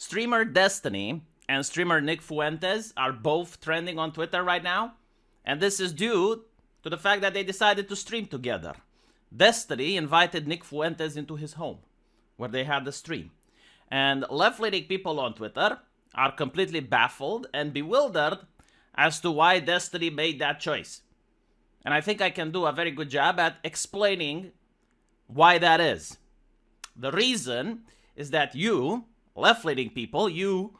Streamer Destiny and streamer Nick Fuentes are both trending on Twitter right now. And this is due to the fact that they decided to stream together. Destiny invited Nick Fuentes into his home, where they had the stream. And left-leaning people on Twitter are completely baffled and bewildered as to why Destiny made that choice. And I think I can do a very good job at explaining why that is. The reason is that you, left-leaning people, you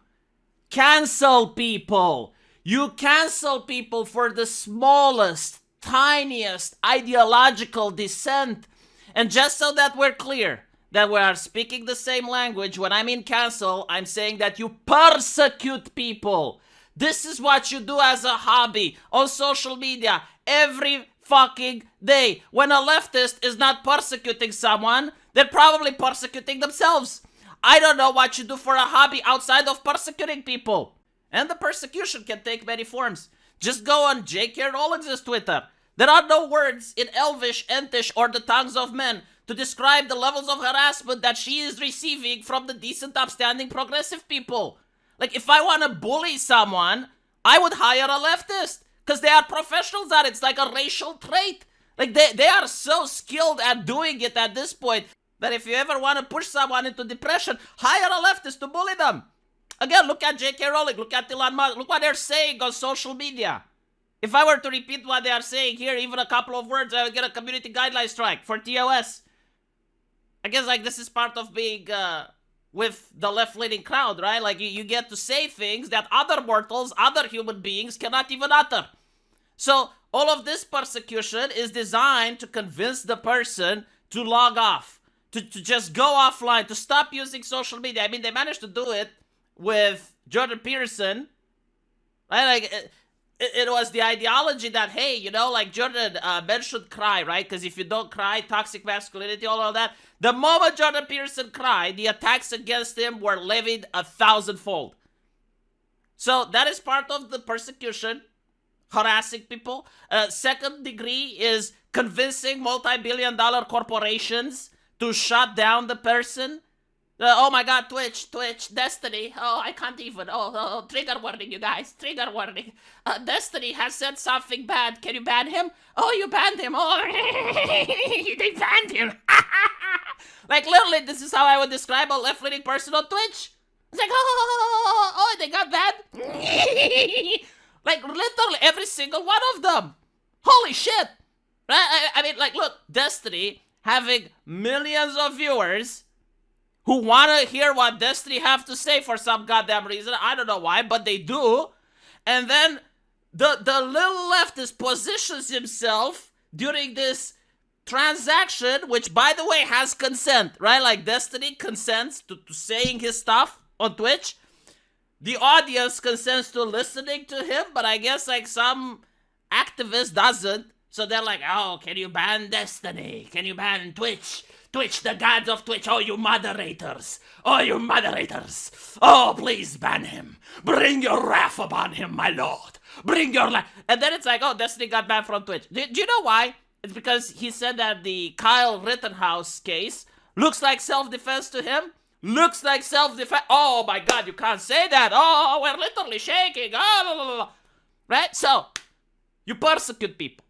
cancel people. You cancel people for the smallest, tiniest ideological dissent. And just so that we're clear, that we are speaking the same language, when I mean cancel, I'm saying that you persecute people. This is what you do as a hobby on social media every fucking day. When a leftist is not persecuting someone, they're probably persecuting themselves. I don't know what you do for a hobby outside of persecuting people. And the persecution can take many forms. Just go on J.K. Rowling's Twitter. There are no words in Elvish, Entish, or the tongues of men to describe the levels of harassment that she is receiving from the decent, upstanding, progressive people. Like, if I want to bully someone, I would hire a leftist. Because they are professionals at it. It's like a racial trait. Like, they are so skilled at doing it at this point that if you ever want to push someone into depression, hire a leftist to bully them. Again, look at J.K. Rowling, look at Elon Musk, look what they're saying on social media. If I were to repeat what they are saying here, even a couple of words, I would get a community guideline strike for TOS. I guess, like, this is part of being with the left-leaning crowd, right? Like, you get to say things that other mortals, other human beings cannot even utter. So, all of this persecution is designed to convince the person to log off, to just go offline, to stop using social media. I mean, they managed to do it with Jordan Peterson, right? Like, it was the ideology that, hey, you know, like, Jordan, men should cry, right? Because if you don't cry, toxic masculinity, all of that. The moment Jordan Peterson cried, the attacks against him were levied 1,000-fold. So that is part of the persecution, harassing people. Second degree is convincing multi-billion-dollar corporations to shut down the person. Oh my god, Twitch, Destiny. Oh, I can't even. Oh, trigger warning, you guys. Trigger warning. Destiny has said something bad. Can you ban him? Oh, you banned him. Oh, they banned him. Like, literally, this is how I would describe a left-leaning person on Twitch. It's like, oh, they got banned. Like, literally, every single one of them. Holy shit. Right? I mean, like, look, Destiny having millions of viewers who want to hear what Destiny have to say for some goddamn reason. I don't know why, but they do. And then the little leftist positions himself during this transaction, which, by the way, has consent, right? Like, Destiny consents to saying his stuff on Twitch. The audience consents to listening to him, but I guess, like, some activist doesn't. So they're like, oh, can you ban Destiny? Can you ban Twitch? Twitch, the gods of Twitch, oh, you moderators. Oh, you moderators. Oh, please ban him. Bring your wrath upon him, my lord. Bring your And then it's like, oh, Destiny got banned from Twitch. Do you know why? It's because he said that the Kyle Rittenhouse case looks like self-defense to him. Looks like self-defense. Oh, my God, you can't say that. Oh, we're literally shaking. Oh, blah, blah, blah. Right? So, you persecute people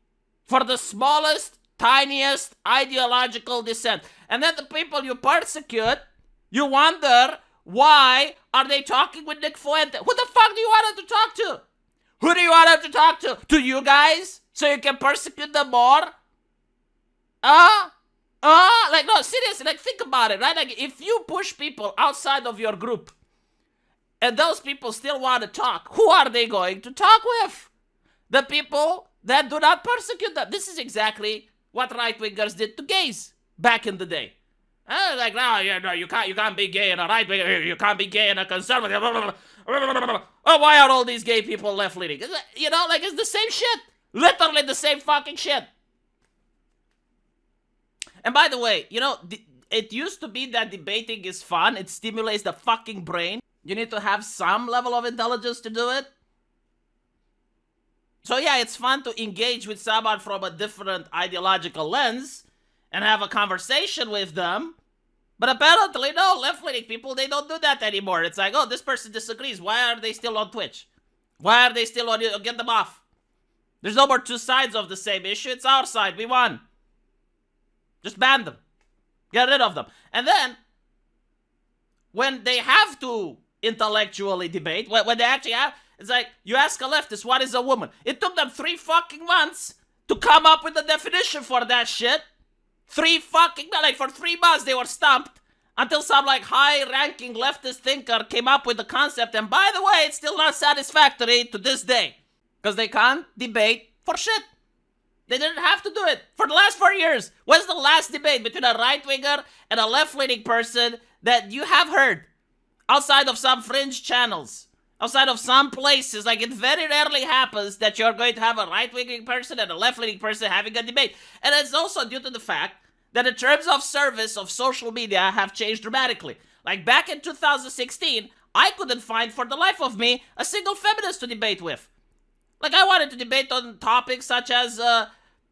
for the smallest, tiniest ideological dissent. And then the people you persecute, you wonder, why are they talking with Nick Fuentes? Who the fuck do you want him to talk to? Who do you want him to talk to? To you guys? So you can persecute them more? Like, no, seriously, like, think about it, right? Like, if you push people outside of your group, and those people still want to talk, who are they going to talk with? The people that do not persecute them. This is exactly what right-wingers did to gays back in the day. Like, no, you can't be gay and a right-winger, you can't be gay and a conservative. Oh, why are all these gay people left-leaning? You know, like, it's the same shit. Literally the same fucking shit. And by the way, you know, it used to be that debating is fun. It stimulates the fucking brain. You need to have some level of intelligence to do it. So yeah, it's fun to engage with someone from a different ideological lens and have a conversation with them. But apparently, no, left-leaning people, they don't do that anymore. It's like, oh, this person disagrees. Why are they still on Twitch? Why are they still on? Get them off. There's no more two sides of the same issue. It's our side. We won. Just ban them. Get rid of them. And then, when they have to intellectually debate, when they actually have, it's like, you ask a leftist, what is a woman? It took them 3 fucking months to come up with a definition for that shit. 3 fucking, like for 3 months they were stumped until some like high-ranking leftist thinker came up with the concept. And by the way, it's still not satisfactory to this day. Because they can't debate for shit. They didn't have to do it for the last 4 years. When's the last debate between a right-winger and a left-leaning person that you have heard? Outside of some fringe channels. Outside of some places, like it very rarely happens that you're going to have a right-wing person and a left-leaning person having a debate. And it's also due to the fact that the terms of service of social media have changed dramatically. Like back in 2016, I couldn't find for the life of me a single feminist to debate with. Like I wanted to debate on topics such as the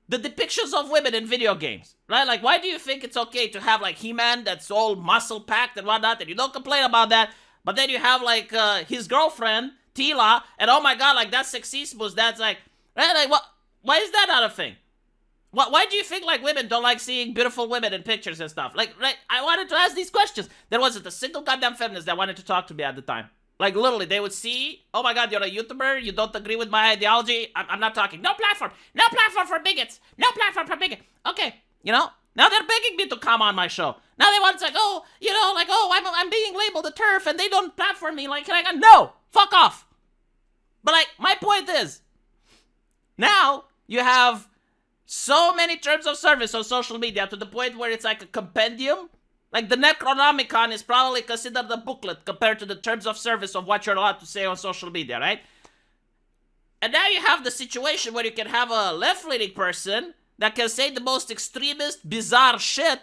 depictions of women in video games, right? Like why do you think it's okay to have like He-Man that's all muscle-packed and whatnot, and you don't complain about that? But then you have, like, his girlfriend, Tila, and oh my god, like, that's sexismus, that's like, right? Like, what? Why is that not a thing? Why do you think, like, women don't like seeing beautiful women in pictures and stuff? Like, right, I wanted to ask these questions. There wasn't a single goddamn feminist that wanted to talk to me at the time. Like, literally, they would see, oh my god, you're a YouTuber, you don't agree with my ideology, I'm not talking. No platform for bigots, no platform for bigots. Okay, you know? Now they're begging me to come on my show. Now they want to like, oh, you know, like, oh, I'm being labeled a TERF and they don't platform me. Like, no, fuck off. But like, my point is, now you have so many terms of service on social media to the point where it's like a compendium. Like the Necronomicon is probably considered a booklet compared to the terms of service of what you're allowed to say on social media, right? And now you have the situation where you can have a left-leaning person that can say the most extremist, bizarre shit,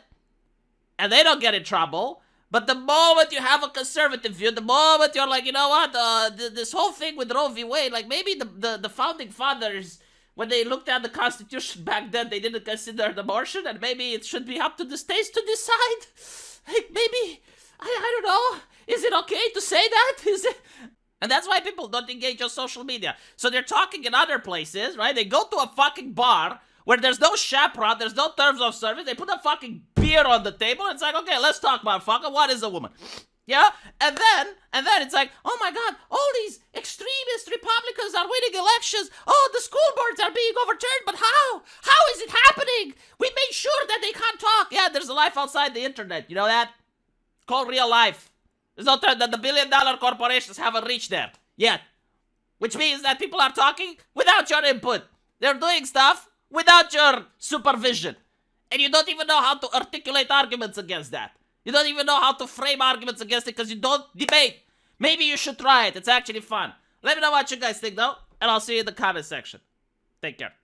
and they don't get in trouble. But the moment you have a conservative view, the moment you're like, you know what, this whole thing with Roe v. Wade, like maybe the founding fathers, when they looked at the Constitution back then, they didn't consider abortion, and maybe it should be up to the states to decide. Like maybe, I don't know, is it okay to say that? Is it? And that's why people don't engage on social media. So they're talking in other places, right? They go to a fucking bar where there's no chaperone, there's no terms of service. They put a fucking beer on the table. And it's like, okay, let's talk, motherfucker. What is a woman? Yeah? And then it's like, oh my god, all these extremist Republicans are winning elections. Oh, the school boards are being overturned. But how? How is it happening? We made sure that they can't talk. Yeah, there's a life outside the internet. You know that? It's called real life. There's no term that the billion-dollar corporations haven't reached there yet. Which means that people are talking without your input. They're doing stuff without your supervision. And you don't even know how to articulate arguments against that. You don't even know how to frame arguments against it because you don't debate. Maybe you should try it. It's actually fun. Let me know what you guys think though, and I'll see you in the comment section. Take care.